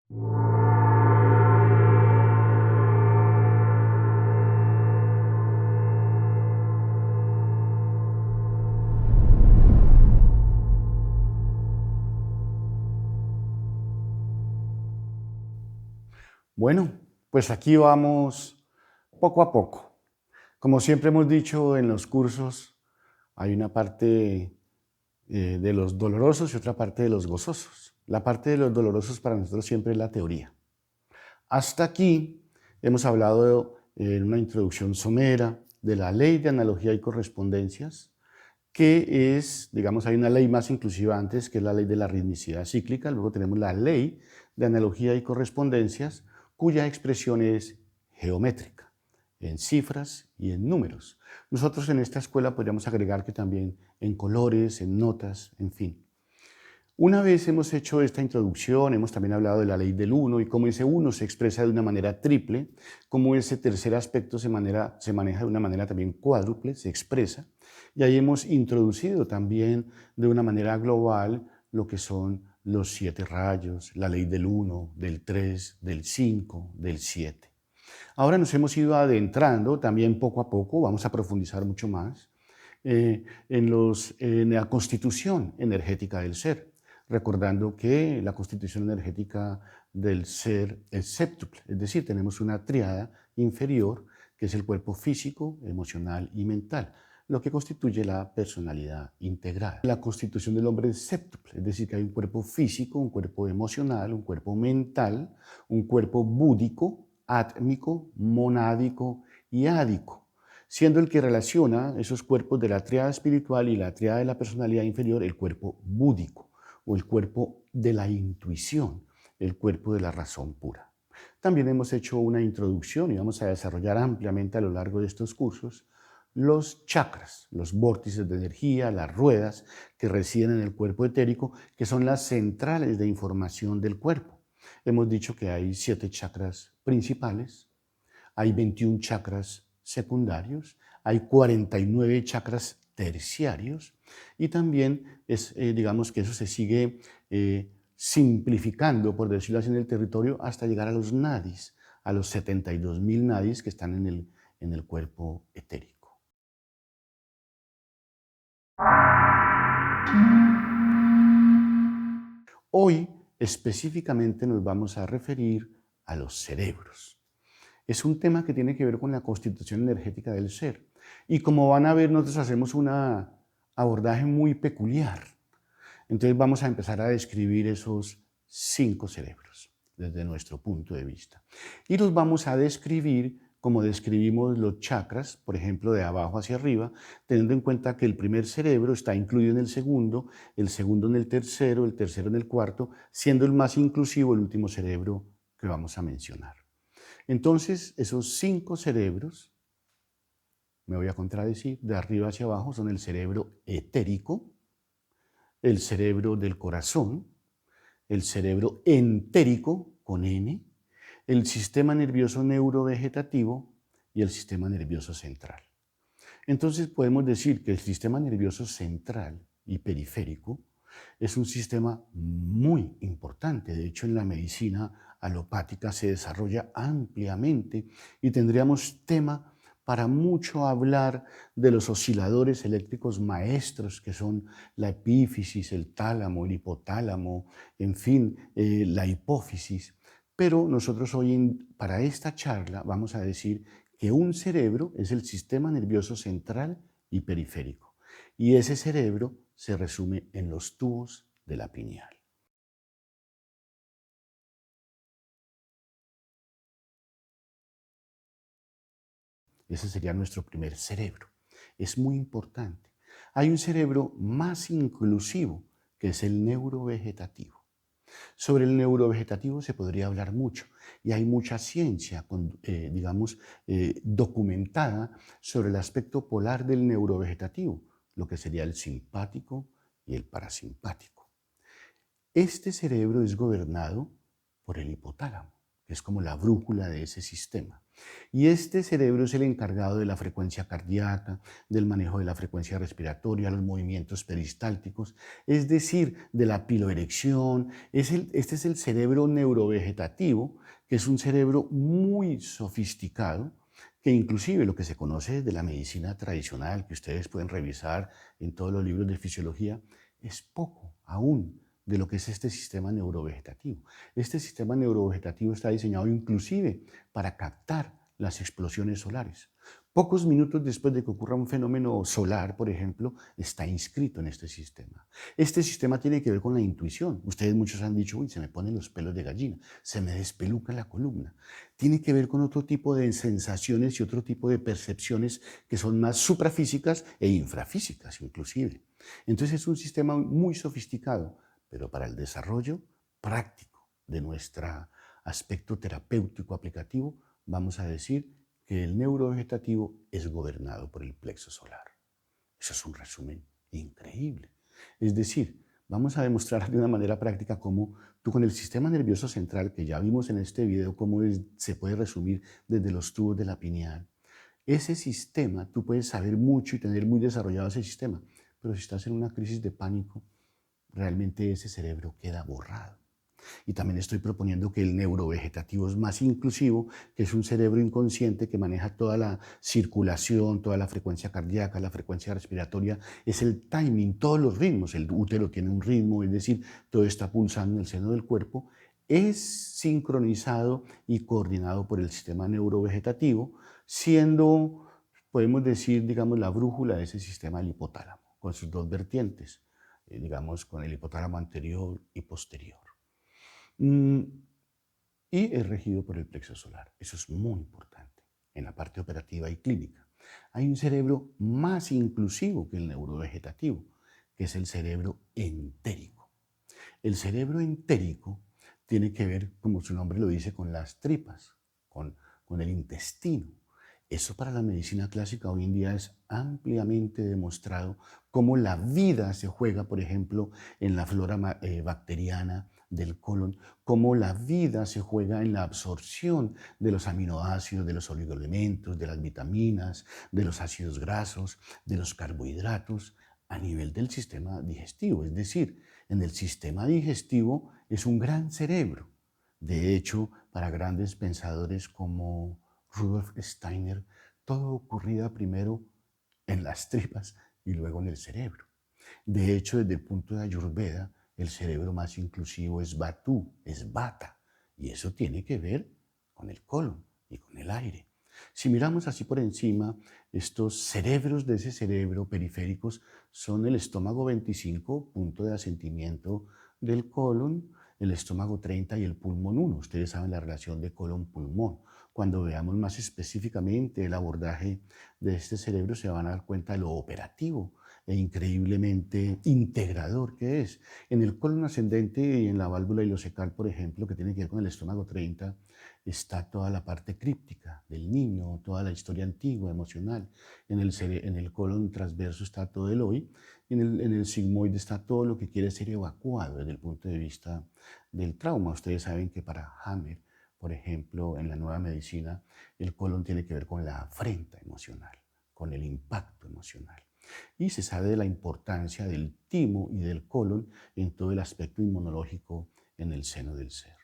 Bueno, pues aquí vamos poco a poco. Como siempre hemos dicho en los cursos, hay una parte de los dolorosos y otra parte de los gozosos. La parte de los dolorosos para nosotros siempre es la teoría. Hasta aquí hemos hablado en una introducción somera de la ley de analogía y correspondencias, que es, digamos, hay una ley más inclusiva antes, que es la ley de la ritmicidad cíclica. Luego tenemos la ley de analogía y correspondencias, cuya expresión es geométrica, en cifras y en números. Nosotros en esta escuela podríamos agregar que también en colores, en notas, en fin. Una vez hemos hecho esta introducción, hemos también hablado de la ley del uno y cómo ese uno se expresa de una manera triple, cómo ese tercer aspecto se maneja de una manera también cuádruple, se expresa, y ahí hemos introducido también de una manera global lo que son los 7 rayos, la ley del 1, del 3, del 5, del 7. Ahora nos hemos ido adentrando también poco a poco, vamos a profundizar mucho más, en la constitución energética del ser, recordando que la constitución energética del ser es séptuple, es decir, tenemos una tríada inferior que es el cuerpo físico, emocional y mental, lo que constituye la personalidad integrada. La constitución del hombre es séptuple, es decir, que hay un cuerpo físico, un cuerpo emocional, un cuerpo mental, un cuerpo búdico, átmico, monádico y ádico, siendo el que relaciona esos cuerpos de la tríada espiritual y la tríada de la personalidad inferior el cuerpo búdico, o el cuerpo de la intuición, el cuerpo de la razón pura. También hemos hecho una introducción y vamos a desarrollar ampliamente a lo largo de estos cursos los chakras, los vórtices de energía, las ruedas que residen en el cuerpo etérico, que son las centrales de información del cuerpo. Hemos dicho que hay 7 chakras principales, hay 21 chakras secundarios, hay 49 chakras terciarios y también digamos que eso se sigue simplificando, por decirlo así, en el territorio hasta llegar a los nadis, a los 72.000 nadis que están en el cuerpo etérico. Hoy específicamente nos vamos a referir a los cerebros. Es un tema que tiene que ver con la constitución energética del ser. Y como van a ver, nosotros hacemos un abordaje muy peculiar. Entonces vamos a empezar a describir esos 5 cerebros desde nuestro punto de vista. Y los vamos a describir como describimos los chakras, por ejemplo, de abajo hacia arriba, teniendo en cuenta que el primer cerebro está incluido en el segundo en el tercero en el cuarto, siendo el más inclusivo el último cerebro que vamos a mencionar. Entonces, esos 5 cerebros, me voy a contradecir, de arriba hacia abajo son el cerebro etérico, el cerebro del corazón, el cerebro entérico, con N, el sistema nervioso neurovegetativo y el sistema nervioso central. Entonces podemos decir que el sistema nervioso central y periférico es un sistema muy importante. De hecho, en la medicina alopática se desarrolla ampliamente y tendríamos tema para mucho hablar de los osciladores eléctricos maestros que son la epífisis, el tálamo, el hipotálamo, en fin, la hipófisis. Pero nosotros hoy, para esta charla, vamos a decir que un cerebro es el sistema nervioso central y periférico. Y ese cerebro se resume en los tubos de la pineal. Ese sería nuestro primer cerebro. Es muy importante. Hay un cerebro más inclusivo, que es el neurovegetativo. Sobre el neurovegetativo se podría hablar mucho y hay mucha ciencia, digamos, documentada sobre el aspecto polar del neurovegetativo, lo que sería el simpático y el parasimpático. Este cerebro es gobernado por el hipotálamo. que es como la brújula de ese sistema. Y este cerebro es el encargado de la frecuencia cardíaca, del manejo de la frecuencia respiratoria, los movimientos peristálticos, es decir, de la piloerección. Este es el cerebro neurovegetativo, que es un cerebro muy sofisticado, que inclusive lo que se conoce de la medicina tradicional, que ustedes pueden revisar en todos los libros de fisiología, es poco aún de lo que es este sistema neurovegetativo. Este sistema neurovegetativo está diseñado inclusive para captar las explosiones solares. Pocos minutos después de que ocurra un fenómeno solar, por ejemplo, está inscrito en este sistema. Este sistema tiene que ver con la intuición. Ustedes muchos han dicho, uy, se me ponen los pelos de gallina, se me despeluca la columna. Tiene que ver con otro tipo de sensaciones y otro tipo de percepciones que son más suprafísicas e infrafísicas inclusive. Entonces es un sistema muy sofisticado, pero para el desarrollo práctico de nuestro aspecto terapéutico aplicativo, vamos a decir que el neurovegetativo es gobernado por el plexo solar. Eso es un resumen increíble. Es decir, vamos a demostrar de una manera práctica cómo tú con el sistema nervioso central, que ya vimos en este video cómo se puede resumir desde los tubos de la pineal, ese sistema, tú puedes saber mucho y tener muy desarrollado ese sistema, pero si estás en una crisis de pánico, realmente ese cerebro queda borrado. Y también estoy proponiendo que el neurovegetativo es más inclusivo, que es un cerebro inconsciente que maneja toda la circulación, toda la frecuencia cardíaca, la frecuencia respiratoria, es el timing, todos los ritmos. El útero tiene un ritmo, es decir, todo está pulsando en el seno del cuerpo. Es sincronizado y coordinado por el sistema neurovegetativo, siendo, podemos decir, digamos, la brújula de ese sistema del hipotálamo, con sus dos vertientes, digamos, con el hipotálamo anterior y posterior. Y es regido por el plexo solar. Eso es muy importante en la parte operativa y clínica. Hay un cerebro más inclusivo que el neurovegetativo, que es el cerebro entérico. El cerebro entérico tiene que ver, como su nombre lo dice, con las tripas, con el intestino. Eso para la medicina clásica hoy en día es ampliamente demostrado cómo la vida se juega, por ejemplo, en la flora bacteriana del colon, cómo la vida se juega en la absorción de los aminoácidos, de los oligoelementos, de las vitaminas, de los ácidos grasos, de los carbohidratos a nivel del sistema digestivo. Es decir, en el sistema digestivo es un gran cerebro. De hecho, para grandes pensadores como Rudolf Steiner, todo ocurría primero en las tripas y luego en el cerebro. De hecho, desde el punto de Ayurveda, el cerebro más inclusivo es Vatu, es Vata, y eso tiene que ver con el colon y con el aire. Si miramos así por encima, estos cerebros de ese cerebro periféricos son el estómago 25, punto de asentimiento del colon, el estómago 30 y el pulmón 1. Ustedes saben la relación de colon-pulmón. Cuando veamos más específicamente el abordaje de este cerebro se van a dar cuenta de lo operativo e increíblemente integrador que es. En el colon ascendente y en la válvula ileocecal, por ejemplo, que tiene que ver con el estómago 30, está toda la parte críptica del niño, toda la historia antigua, emocional. En el colon transverso está todo el hoy, y en el sigmoide está todo lo que quiere ser evacuado desde el punto de vista del trauma. Ustedes saben que para Hammer, por ejemplo, en la nueva medicina, el colon tiene que ver con la afrenta emocional, con el impacto emocional. Y se sabe de la importancia del timo y del colon en todo el aspecto inmunológico en el seno del ser.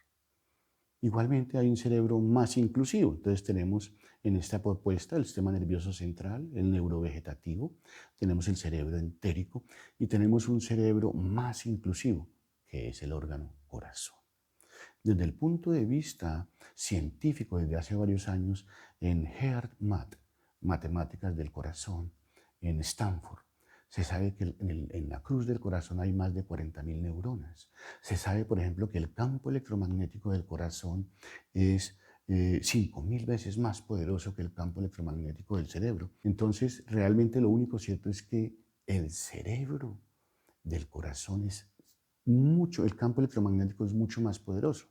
Igualmente hay un cerebro más inclusivo. Entonces tenemos en esta propuesta el sistema nervioso central, el neurovegetativo, tenemos el cerebro entérico y tenemos un cerebro más inclusivo, que es el órgano corazón. Desde el punto de vista científico, desde hace varios años, en HeartMath, Matemáticas del Corazón, en Stanford, se sabe que en la cruz del corazón hay más de 40.000 neuronas. Se sabe, por ejemplo, que el campo electromagnético del corazón es 5.000 veces más poderoso que el campo electromagnético del cerebro. Entonces, realmente lo único cierto es que el cerebro del corazón es mucho, el campo electromagnético es mucho más poderoso.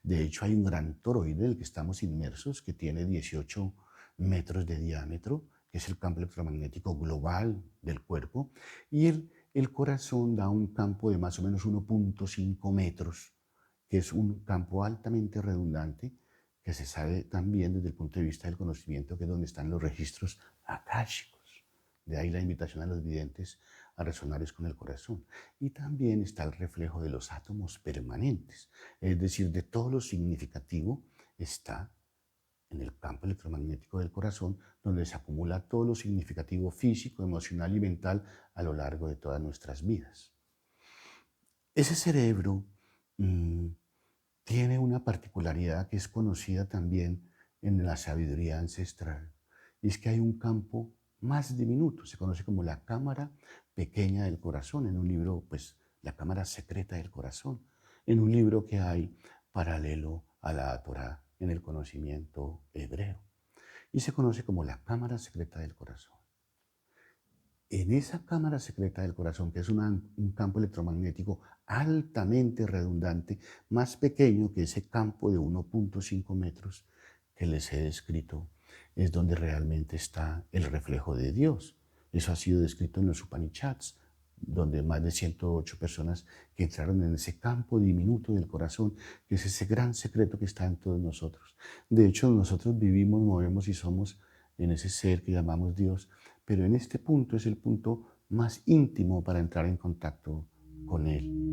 De hecho, hay un gran toroide del que estamos inmersos que tiene 18 metros de diámetro, que es el campo electromagnético global del cuerpo, y el corazón da un campo de más o menos 1.5 metros, que es un campo altamente redundante, que se sabe también desde el punto de vista del conocimiento, que es donde están los registros akáshicos. De ahí la invitación a los videntes a resonar es con el corazón. Y también está el reflejo de los átomos permanentes, es decir, de todo lo significativo está en el campo electromagnético del corazón, donde se acumula todo lo significativo físico, emocional y mental a lo largo de todas nuestras vidas. Ese cerebro mmm, tiene una particularidad que es conocida también en la sabiduría ancestral, y es que hay un campo más diminuto, se conoce como la cámara pequeña del corazón, en un libro, pues, la cámara secreta del corazón, en un libro que hay paralelo a la Torá en el conocimiento hebreo, y se conoce como la cámara secreta del corazón. En esa cámara secreta del corazón, que es un campo electromagnético altamente redundante, más pequeño que ese campo de 1.5 metros que les he descrito, es donde realmente está el reflejo de Dios. Eso ha sido descrito en los Upanishads, donde más de 108 personas que entraron en ese campo diminuto del corazón, que es ese gran secreto que está en todos nosotros. De hecho, nosotros vivimos, movemos y somos en ese ser que llamamos Dios, pero en este punto es el punto más íntimo para entrar en contacto con Él.